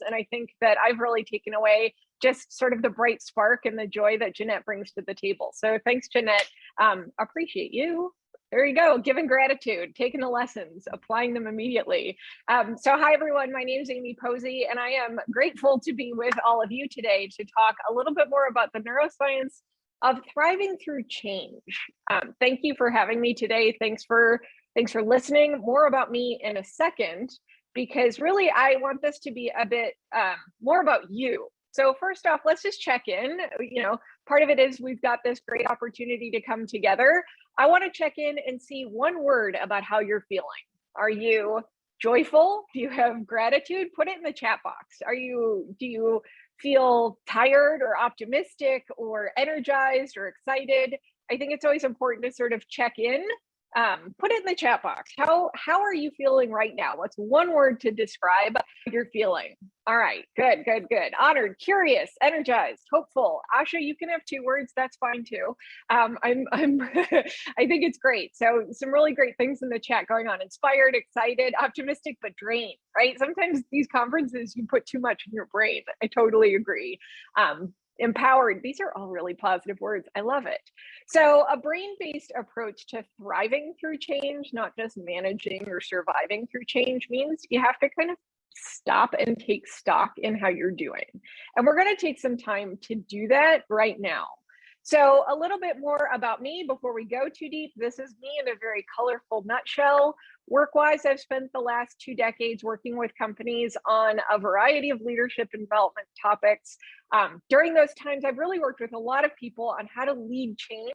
And I think that I've really taken away just sort of the bright spark and the joy that Jeanette brings to the table. So thanks, Jeanette. Appreciate you. There you go, giving gratitude, taking the lessons, applying them immediately. So hi, everyone. My name is Amy Posey, and I am grateful to be with all of you today to talk a little bit more about the neuroscience of thriving through change. Thank you for having me today. Thanks for listening. More about me in a second, because really I want this to be a bit more about you. So first off, let's just check in. Part of it is we've got this great opportunity to come together. I want to check in and see one word about how you're feeling. Are you joyful? Do you have gratitude? Put it in the chat box. Do you feel tired or optimistic or energized or excited? I think it's always important to sort of check in. Put it in the chat box. How are you feeling right now? What's one word to describe how you're feeling? All right, good. Honored, curious, energized, hopeful. Asha, you can have 2 words. That's fine too. I'm I think it's great. So some really great things in the chat going on. Inspired, excited, optimistic, but drained, right? Sometimes these conferences, you put too much in your brain. I totally agree. Empowered. These are all really positive words. I love it. So a brain-based approach to thriving through change, not just managing or surviving through change, means you have to kind of stop and take stock in how you're doing. And we're going to take some time to do that right now. So a little bit more about me before we go too deep. This is me in a very colorful nutshell. Work-wise, I've spent the last 2 decades working with companies on a variety of leadership and development topics. During those times, I've really worked with a lot of people on how to lead change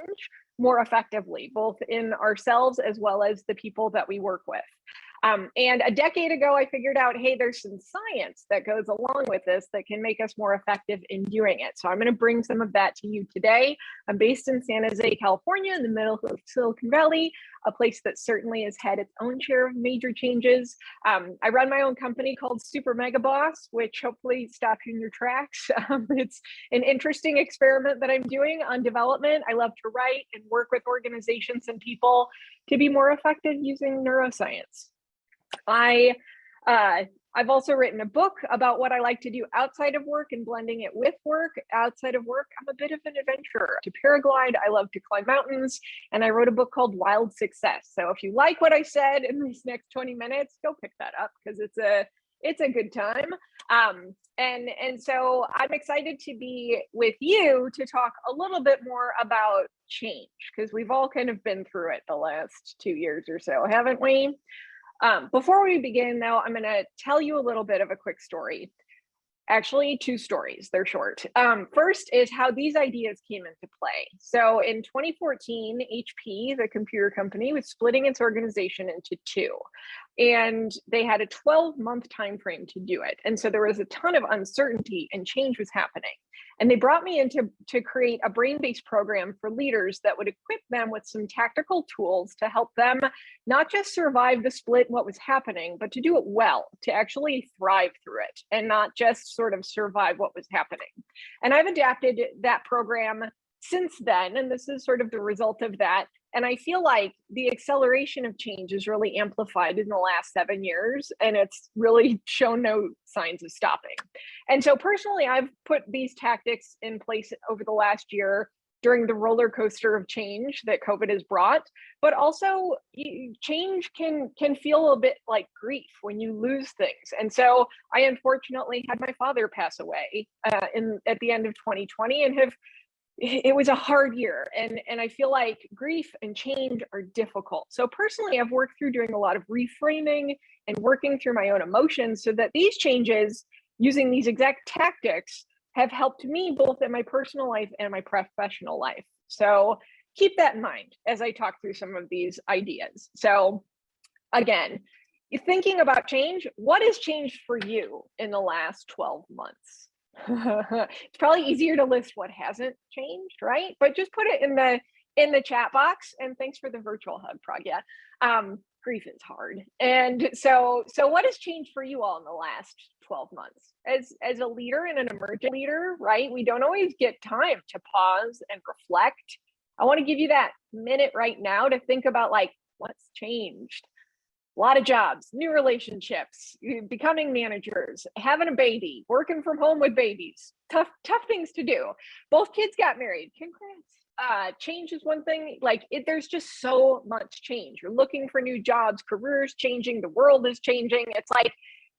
more effectively, both in ourselves as well as the people that we work with. And a decade ago, I figured out, hey, there's some science that goes along with this that can make us more effective in doing it. So I'm going to bring some of that to you today. I'm based in San Jose, California, in the middle of Silicon Valley, a place that certainly has had its own share of major changes. I run my own company called Super Mega Boss, which hopefully stops you in your tracks. It's an interesting experiment that I'm doing on development. I love to write and work with organizations and people to be more effective using neuroscience. I've also written a book about what I like to do outside of work and blending it with work. Outside of work, I'm a bit of an adventurer. To paraglide, I love to climb mountains, and I wrote a book called Wild Success. So if you like what I said in these next 20 minutes, go pick that up, because it's a good time. And so I'm excited to be with you to talk a little bit more about change, because we've all kind of been through it the last 2 years or so, haven't we? Before we begin, though, I'm going to tell you a little bit of a quick story. Actually, 2 stories. They're short. First is how these ideas came into play. So in 2014, HP, the computer company, was splitting its organization into 2. And they had a 12-month time frame to do it. And so there was a ton of uncertainty and change was happening. And they brought me in to create a brain-based program for leaders that would equip them with some tactical tools to help them not just survive the split, what was happening, but to do it well, to actually thrive through it and not just sort of survive what was happening. And I've adapted that program since then, and this is sort of the result of that. And I feel like the acceleration of change is really amplified in the last 7 years, and it's really shown no signs of stopping. And so personally, I've put these tactics in place over the last year during the roller coaster of change that COVID has brought, but also change can feel a bit like grief when you lose things. And so I unfortunately had my father pass away at the end of 2020, and it was a hard year, and I feel like grief and change are difficult. So personally, I've worked through doing a lot of reframing and working through my own emotions so that these changes, using these exact tactics, have helped me both in my personal life and my professional life. So keep that in mind as I talk through some of these ideas. So again, thinking about change, what has changed for you in the last 12 months? It's probably easier to list what hasn't changed, right? But just put it in the chat box. And thanks for the virtual hug, Pragya. Grief is hard. And so what has changed for you all in the last 12 months? As a leader and an emerging leader, right? We don't always get time to pause and reflect. I want to give you that minute right now to think about, like, what's changed? a lot of jobs, new relationships, becoming managers, having a baby, working from home with babies, tough things to do. Both kids got married. Congrats. Change is one thing. Like there's just so much change. You're looking for new jobs, careers changing, the world is changing. It's like,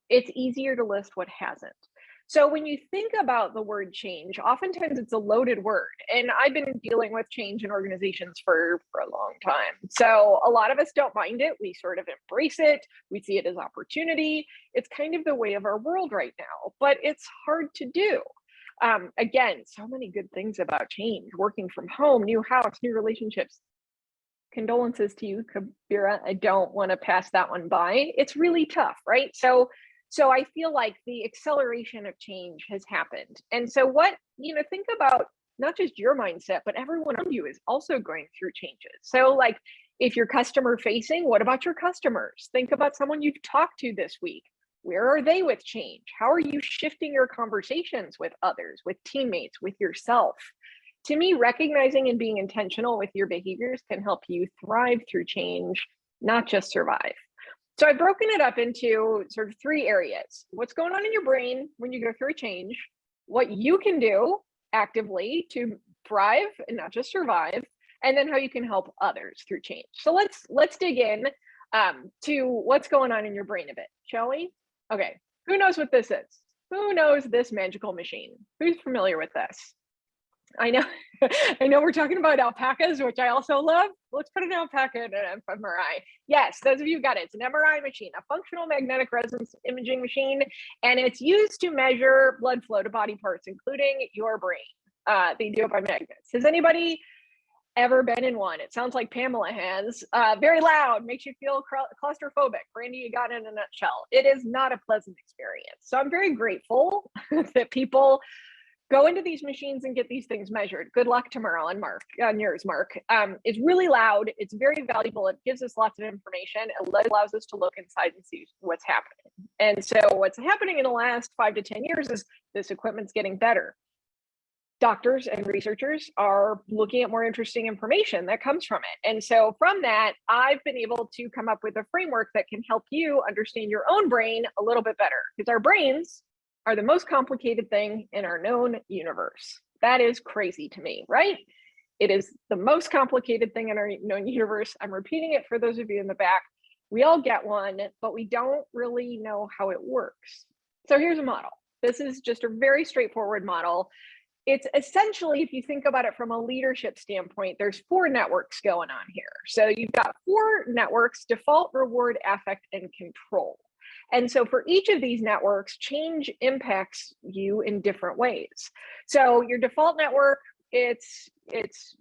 it's easier to list what hasn't. So when you think about the word change, oftentimes it's a loaded word. And I've been dealing with change in organizations for a long time. So a lot of us don't mind it. We sort of embrace it. We see it as opportunity. It's kind of the way of our world right now, but it's hard to do. Again, so many good things about change, working from home, new house, new relationships. Condolences to you, Kabira. I don't want to pass that one by. It's really tough, right? So I feel like the acceleration of change has happened. And so think about not just your mindset, but everyone around you is also going through changes. So like if you're customer facing, what about your customers? Think about someone you've talked to this week. Where are they with change? How are you shifting your conversations with others, with teammates, with yourself? To me, recognizing and being intentional with your behaviors can help you thrive through change, not just survive. So I've broken it up into sort of 3 areas. What's going on in your brain when you go through a change, what you can do actively to thrive and not just survive, and then how you can help others through change. So let's dig in to what's going on in your brain a bit, shall we? Okay, who knows what this is? Who knows this magical machine? Who's familiar with this? I know we're talking about alpacas, which I also love. Let's put an alpaca in an fMRI. Yes, those of you got it. It's an MRI machine, a functional magnetic resonance imaging machine, and it's used to measure blood flow to body parts, including your brain. They do it by magnets. Has anybody ever been in one? It sounds like Pamela has. Very loud, makes you feel claustrophobic. Brandy, you got it in a nutshell. It is not a pleasant experience. So I'm very grateful that people go into these machines and get these things measured. Good luck tomorrow on yours, Mark. It's really loud. It's very valuable. It gives us lots of information. It allows us to look inside and see what's happening. And so what's happening in the last 5 to 10 years is this equipment's getting better. Doctors and researchers are looking at more interesting information that comes from it. And so from that, I've been able to come up with a framework that can help you understand your own brain a little bit better, because our brains are the most complicated thing in our known universe. That is crazy to me, right? It is the most complicated thing in our known universe. I'm repeating it for those of you in the back. We all get one, but we don't really know how it works. So here's a model. This is just a very straightforward model. It's essentially, if you think about it from a leadership standpoint, there's 4 networks going on here. So you've got 4 networks: default, reward, affect, and control. And so for each of these networks, change impacts you in different ways. So your default network, it's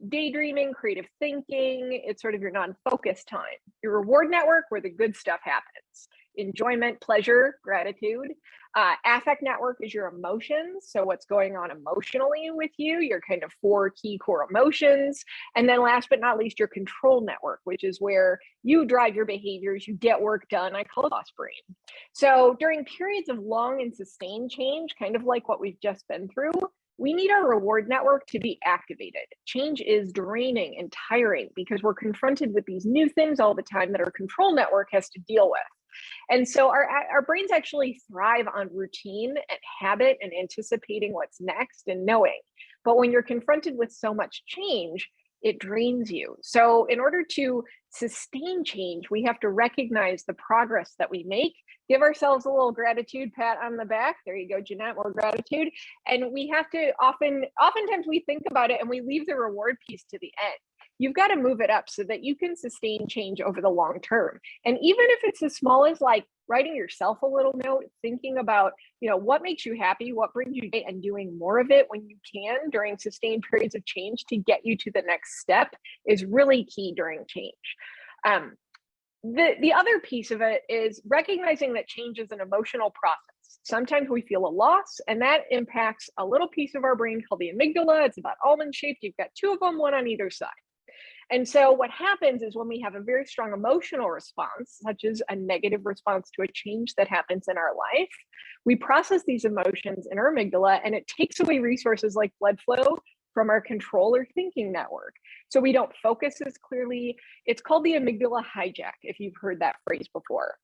daydreaming, creative thinking, it's sort of your non-focused time. Your reward network, where the good stuff happens: enjoyment, pleasure, gratitude. Affect network is your emotions. So what's going on emotionally with you, your kind of 4 key core emotions. And then last but not least, your control network, which is where you drive your behaviors, you get work done. I call it boss brain. So during periods of long and sustained change, kind of like what we've just been through, we need our reward network to be activated. Change is draining and tiring because we're confronted with these new things all the time that our control network has to deal with. And so our brains actually thrive on routine and habit and anticipating what's next and knowing. But when you're confronted with so much change, it drains you. So in order to sustain change, we have to recognize the progress that we make, give ourselves a little gratitude pat on the back. There you go, Jeanette, more gratitude. And we have to oftentimes we think about it and we leave the reward piece to the end. You've got to move it up so that you can sustain change over the long term. And even if it's as small as like writing yourself a little note, thinking about, what makes you happy, what brings you joy, and doing more of it when you can during sustained periods of change to get you to the next step is really key during change. The other piece of it is recognizing that change is an emotional process. Sometimes we feel a loss, and that impacts a little piece of our brain called the amygdala. It's about almond shaped. You've got 2 of them, one on either side. And so what happens is when we have a very strong emotional response, such as a negative response to a change that happens in our life, we process these emotions in our amygdala, and it takes away resources like blood flow from our control or thinking network. So we don't focus as clearly. It's called the amygdala hijack, if you've heard that phrase before.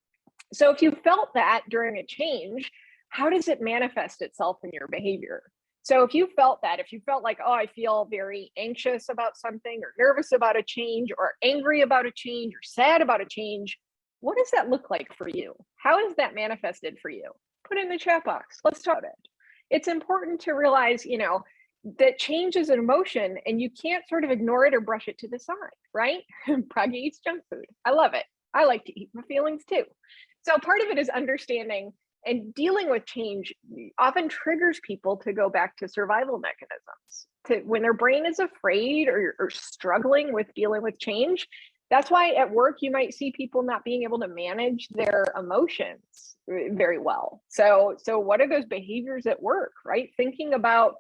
So if you felt that during a change, how does it manifest itself in your behavior? So if you felt that, if you felt like, oh, I feel very anxious about something or nervous about a change or angry about a change or sad about a change, what does that look like for you? How is that manifested for you? Put it in the chat box. Let's talk about it. It's important to realize, that change is an emotion and you can't sort of ignore it or brush it to the side, right? Pragya eats junk food. I love it. I like to eat my feelings too. So part of it is understanding and dealing with change often triggers people to go back to survival mechanisms. When their brain is afraid or struggling with dealing with change, that's why at work you might see people not being able to manage their emotions very well. So what are those behaviors at work, right? Thinking about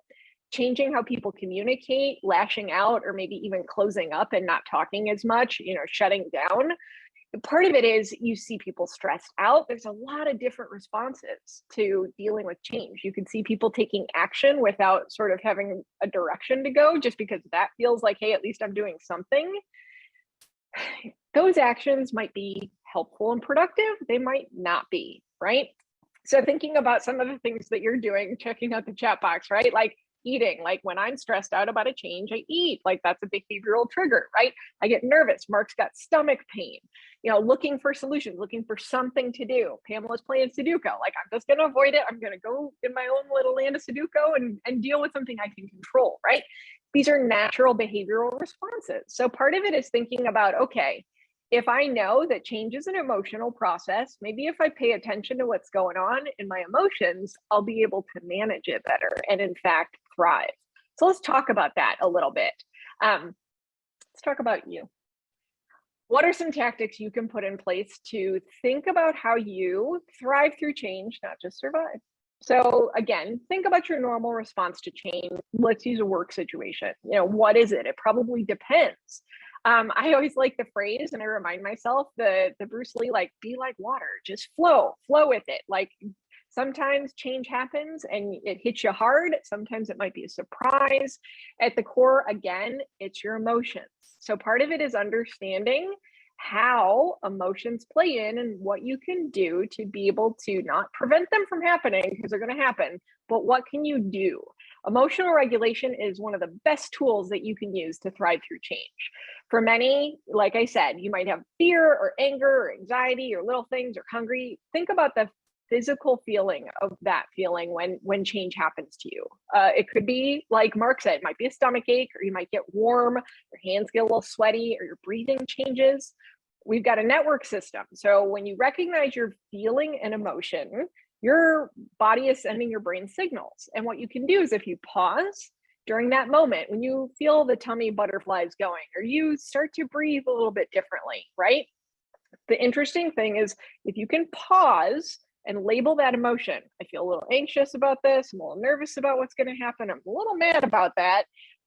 changing how people communicate, lashing out, or maybe even closing up and not talking as much, shutting down. Part of it is you see people stressed out. There's a lot of different responses to dealing with change. You can see people taking action without sort of having a direction to go, just because that feels like, hey, at least I'm doing something. Those actions might be helpful and productive. They might not be, right? So thinking about some of the things that you're doing, checking out the chat box, right? Like eating, like when I'm stressed out about a change, I eat, like that's a behavioral trigger, right? I get nervous. Mark's got stomach pain, looking for solutions, looking for something to do. Pamela's playing Sudoku. Like, I'm just going to avoid it. I'm going to go in my own little land of Sudoku and deal with something I can control, right? These are natural behavioral responses. So part of it is thinking about, okay, if I know that change is an emotional process, maybe if I pay attention to what's going on in my emotions, I'll be able to manage it better and in fact thrive. So let's talk about that a little bit. Let's talk about you. What are some tactics you can put in place to think about how you thrive through change, not just survive? So again, think about your normal response to change. Let's use a work situation. What is it? It probably depends. I always like the phrase, and I remind myself the Bruce Lee, like, be like water, just flow with it. Like, sometimes change happens and it hits you hard. Sometimes it might be a surprise. At the core, again, it's your emotions. So part of it is understanding how emotions play in and what you can do to be able to not prevent them from happening, because they're going to happen, but what can you do? Emotional regulation is one of the best tools that you can use to thrive through change. For many, like I said, you might have fear or anger or anxiety or little things or hungry. Think about the physical feeling of that feeling when change happens to you. It could be, like Mark said, it might be a stomach ache, or you might get warm, your hands get a little sweaty, or your breathing changes. We've got a network system. So when you recognize your feeling and emotion, your body is sending your brain signals. And what you can do is, if you pause during that moment, when you feel the tummy butterflies going, or you start to breathe a little bit differently, right? The interesting thing is, if you can pause and label that emotion, I feel a little anxious about this, I'm a little nervous about what's going to happen, I'm a little mad about that.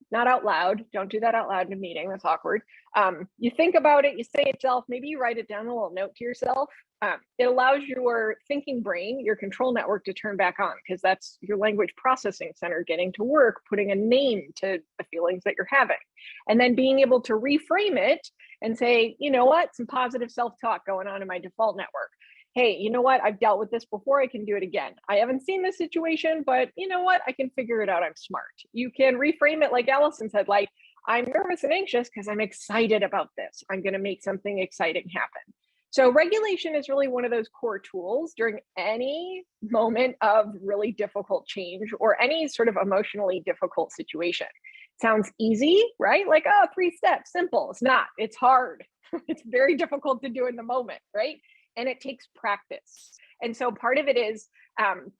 Not out loud. Don't do that out loud in a meeting. That's awkward. You think about it, you say it yourself, maybe you write it down, a little note to yourself. It allows your thinking brain, your control network, to turn back on, because that's your language processing center getting to work, putting a name to the feelings that you're having, and then being able to reframe it and say, you know what, some positive self-talk going on in my default network. Hey, you know what? I've dealt with this before. I can do it again. I haven't seen this situation, but you know what? I can figure it out. I'm smart. You can reframe it like Allison said, like, I'm nervous and anxious because I'm excited about this. I'm going to make something exciting happen. So regulation is really one of those core tools during any moment of really difficult change or any sort of emotionally difficult situation. Sounds easy, right? Like, oh, 3 steps, simple. It's not. It's hard. It's very difficult to do in the moment, right? And it takes practice. And so part of it is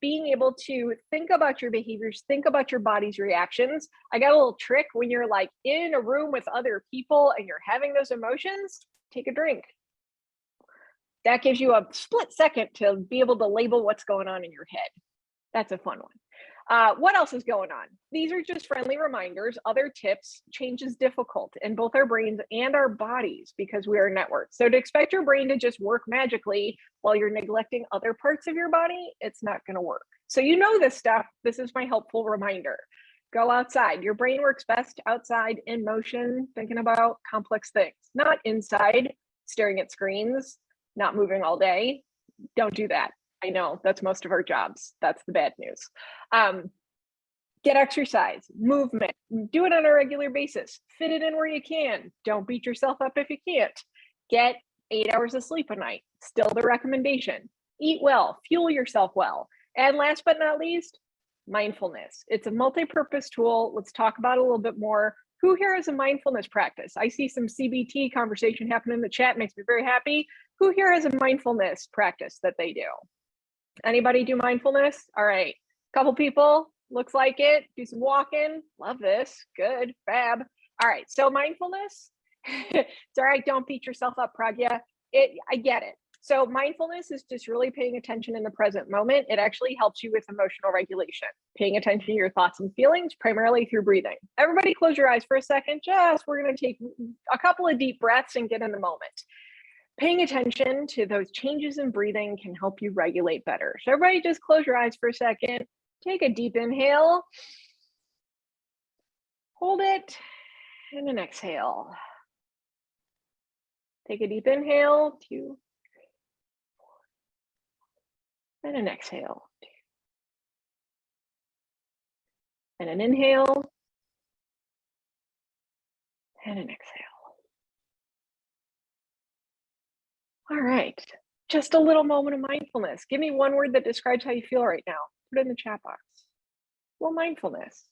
being able to think about your behaviors, think about your body's reactions. I got a little trick when you're like in a room with other people and you're having those emotions, take a drink. That gives you a split second to be able to label what's going on in your head. That's a fun one. What else is going on? These are just friendly reminders, other tips. Change is difficult in both our brains and our bodies because we are networked. So to expect your brain to just work magically while you're neglecting other parts of your body, it's not going to work. So you know this stuff. This is my helpful reminder. Go outside. Your brain works best outside in motion, thinking about complex things, not inside staring at screens, not moving all day. Don't do that. I know that's most of our jobs. That's the bad news. Get exercise, movement, do it on a regular basis. Fit it in where you can. Don't beat yourself up if you can't. Get 8 hours of sleep a night. Still the recommendation. Eat well, fuel yourself well. And last but not least, mindfulness. It's a multi-purpose tool. Let's talk about it a little bit more. Who here has a mindfulness practice? I see some CBT conversation happening in the chat, makes me very happy. Who here has a mindfulness practice that they do? Anybody do mindfulness? All right, couple people, looks like it. Do some walking, love this, good, fab. All right, so mindfulness, it's all right, don't beat yourself up, Pragya. I get it. So mindfulness is just really paying attention in the present moment. It actually helps you with emotional regulation, paying attention to your thoughts and feelings, primarily through breathing. Everybody close your eyes for a second. We're gonna take a couple of deep breaths and get in the moment. Paying attention to those changes in breathing can help you regulate better. So everybody just close your eyes for a second. Take a deep inhale. Hold it, and an exhale. Take a deep inhale, 2, and an exhale. And an inhale, and an exhale. All right, just a little moment of mindfulness. Give me one word that describes how you feel right now. Put it in the chat box. Well, mindfulness.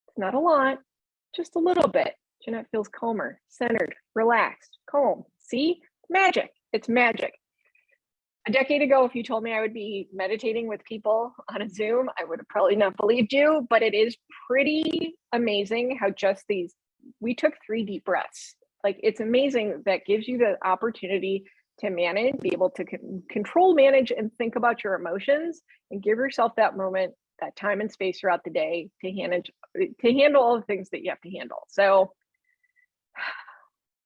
It's not a lot, just a little bit. Jeanette feels calmer, centered, relaxed, calm. See? Magic. It's magic. A decade ago, if you told me I would be meditating with people on a Zoom, I would have probably not believed you, but it is pretty amazing how just we took 3 deep breaths. Like, it's amazing that gives you the opportunity to manage, be able to control, manage, and think about your emotions, and give yourself that moment, that time and space throughout the day to handle all the things that you have to handle. So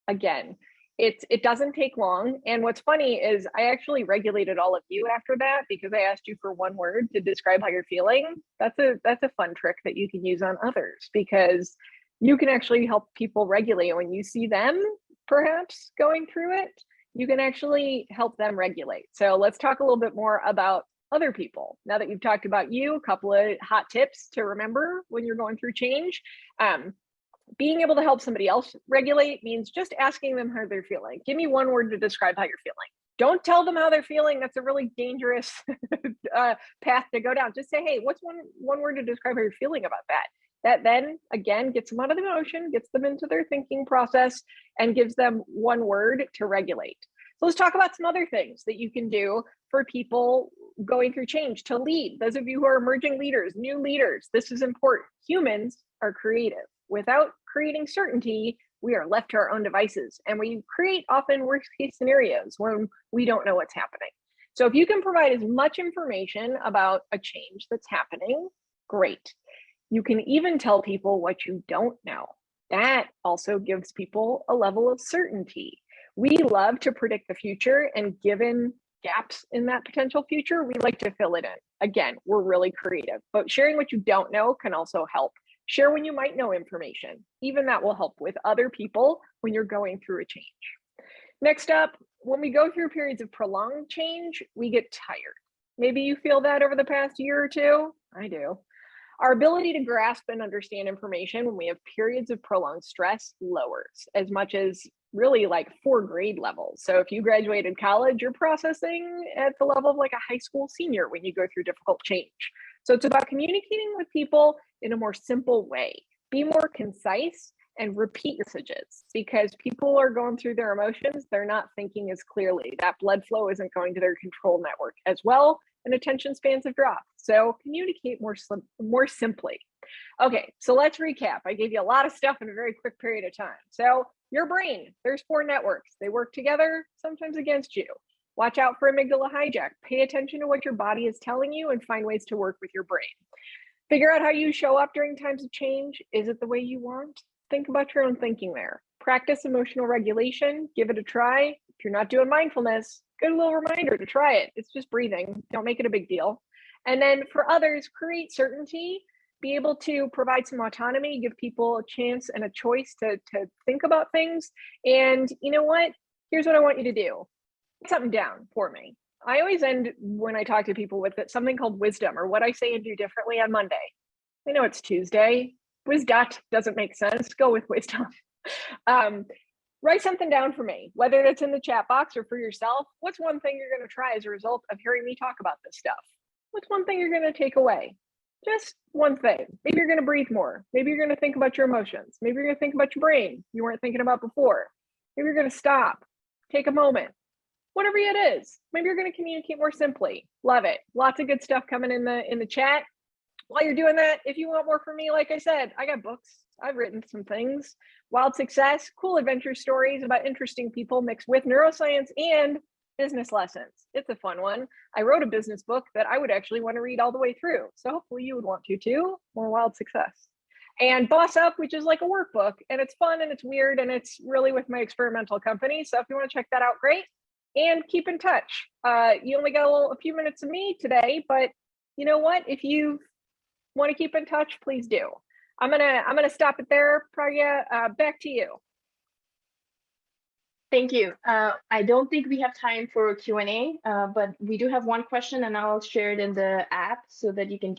again, it doesn't take long. And what's funny is I actually regulated all of you after that, because I asked you for one word to describe how you're feeling. That's a fun trick that you can use on others, because you can actually help people regulate. When you see them perhaps going through it, you can actually help them regulate. So let's talk a little bit more about other people. Now that you've talked about you, a couple of hot tips to remember when you're going through change. Being able to help somebody else regulate means just asking them how they're feeling. Give me one word to describe how you're feeling. Don't tell them how they're feeling. That's a really dangerous path to go down. Just say, hey, what's one word to describe how you're feeling about that? That then, again, gets them out of the emotion, gets them into their thinking process, and gives them one word to regulate. So let's talk about some other things that you can do for people going through change, to lead. Those of you who are emerging leaders, new leaders, this is important. Humans are creative. Without creating certainty, we are left to our own devices, and we create often worst case scenarios when we don't know what's happening. So if you can provide as much information about a change that's happening, great. You can even tell people what you don't know. That also gives people a level of certainty. We love to predict the future, and given gaps in that potential future, we like to fill it in. Again, we're really creative, but sharing what you don't know can also help. Share when you might know information. Even that will help with other people when you're going through a change. Next up, when we go through periods of prolonged change, we get tired. Maybe you feel that over the past year or two. I do. Our ability to grasp and understand information when we have periods of prolonged stress lowers, as much as really like 4 grade levels. So if you graduated college, you're processing at the level of like a high school senior when you go through difficult change. So it's about communicating with people in a more simple way. Be more concise and repeat messages, because people are going through their emotions. They're not thinking as clearly. That blood flow isn't going to their control network as well, and attention spans have dropped. So communicate more simply. Okay, so let's recap. I gave you a lot of stuff in a very quick period of time. So your brain, there's 4 networks. They work together, sometimes against you. Watch out for amygdala hijack. Pay attention to what your body is telling you and find ways to work with your brain. Figure out how you show up during times of change. Is it the way you want? Think about your own thinking there. Practice emotional regulation. Give it a try. If you're not doing mindfulness, good little reminder to try it. It's just breathing. Don't make it a big deal. And then for others, create certainty. be able to provide some autonomy, give people a chance and a choice to think about things. And you know what? Here's what I want you to do. Write something down for me. I always end when I talk to people with something called wisdom, or what I say and do differently on Monday. I know it's Tuesday. Wisdot doesn't make sense. Go with wisdom. Write something down for me, whether it's in the chat box or for yourself. What's one thing you're going to try as a result of hearing me talk about this stuff? What's one thing you're going to take away? Just one thing. Maybe you're going to breathe more. Maybe you're going to think about your emotions. Maybe you're going to think about your brain you weren't thinking about before. Maybe you're going to stop, take a moment, whatever it is. Maybe you're going to communicate more simply. Love it. Lots of good stuff coming in the chat. While you're doing that, if you want more from me, like I said, I got books. I've written some things. Wild success, cool adventure stories about interesting people mixed with neuroscience and business lessons. It's a fun one. I wrote a business book that I would actually want to read all the way through. So hopefully you would want to too. More wild success. And Boss Up, which is like a workbook, and it's fun and it's weird and it's really with my experimental company. So if you want to check that out, great. And keep in touch. You only got a few minutes of me today, but you know what? If you want to keep in touch, please do. I'm gonna stop it there. Pragya, back to you. Thank you. I don't think we have time for Q&A, but we do have one question, and I'll share it in the app so that you can